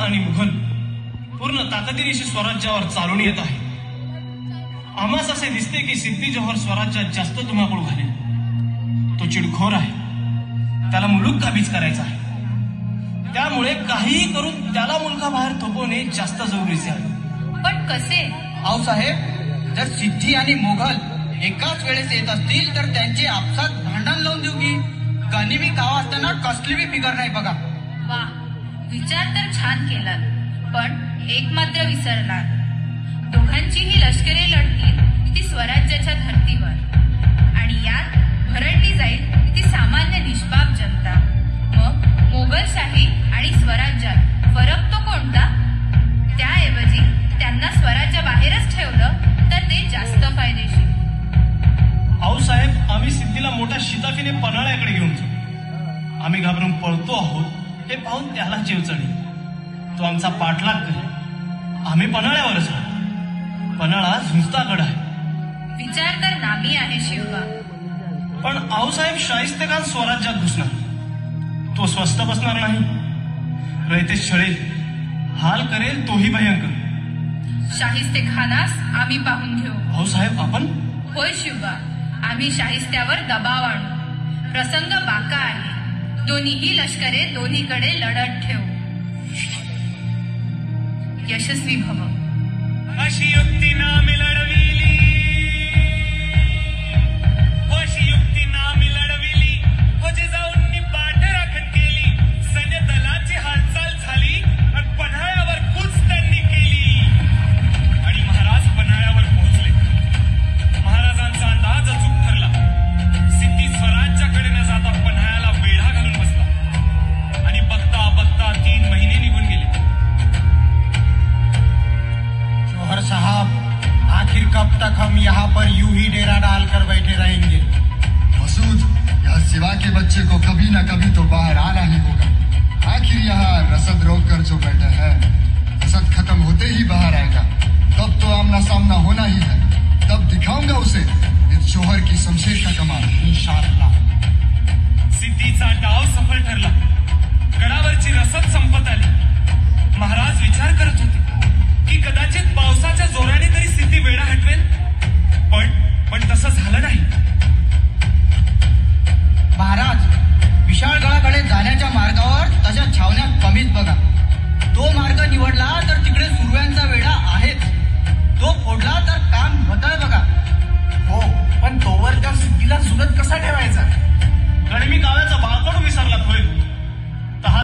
आणि मुघल पूर्ण ताकदीनिशी स्वराज्यावर चालून येत आहे. आम्हास असे दिसते की सिद्धी जोहर स्वराज्यात जास्त धुमाकूळ घालेल. तो चिडखोर आहे, त्याला मुलूक काबीज करायचा आहे. त्यामुळे काहीही करून त्याला मुलगा बाहेर थोपवणे जास्त जरुरीचे आहे. पण कसे? आऊसाहेब, जर सिद्धी आणि मोघल एकाच वेळेस येत असतील तर त्यांचे आपसात भांडण लावून देऊ की गनिमी कावा असताना कसली बी फिकर नाही बघा. वा, विचार तर छान केला, पण एक मात्र विसरला. दोघांचीही लष्करे लढतील ती स्वराज्याच्या धर्तीवर आणि यात भरडली जाईल ती सामान्य निष्पाप जनता. मग मोगलशाही आणि स्वराज्यात फरक तो कोणता? त्याऐवजी त्यांना स्वराज्याबाहेरच ठेवलं तर ते जास्त फायदेशीर. आऊसाहेब, आम्ही सिद्धीला मोठ्या शिताफीने पन्हाळ्याकडे घेऊन जाऊ. आम्ही घाबरून पळतो आहोत हे पाहून त्याला जीव चढेल. तो आमचा पाठलाग करेल. आम्ही पन्हाळ्यावरच आहोत. पन्हाळा झुंजता गड आहे. विचार तर नामी आहे शिवबा. पण आऊसाहेब, शाहिस्ते खान स्वराज्यात घुसणार. तो स्वस्त बसणार नाही. रयतेश छळेल, हाल करेल, तोही भयंकर. शाहिस्ते खानास आम्ही पाहून घेऊ. आऊसाहेब, आपण? होय शिवबा, आम्ही शाहिस्त्यावर दबाव आणू. प्रसंग बाका आहे. दोन्हीही लष्करे दोन्हीकडे लढत ठेवू. यशस्वी भव. अशी युक्ती नामी लढविली, अशी युक्ती नामी लढविली, जिजाऊंनी पाठ राखण केली. सैन्य दलाची हालचाल झाली आणि पन्हाळ्यावर कूच त्यांनी केली आणि महाराज पन्हाळ्यावर पोहोचले. महाराजांचा अंदाज अचूक ठरला. सिद्धी स्वराज्याकडे न जाता पन्हाळ्याला वेढा घालून बसला आणि बघता बघता 3 महिने निघून गेले. जोहर साहब, आखिर कब तक हम यहाँ पर यूं ही डेरा डालकर बैठे रहेंगे? मसूद, यह सिवा के बच्चे को कभी न कभी तो बाहर आना ही होगा. आखिर यहाँ रसद रोक कर जो बैठा है, रसद खत्म होते ही बाहर आएगा. तब तो आमना सामना होना ही है. तब दिखाऊंगा उसे इस जोहर की शमशेर का कमाल. इंशाअल्लाह. सिद्धीचा डाव सफल ठरला. गडावरची रसद संपत आली. महाराज विचार करत होते,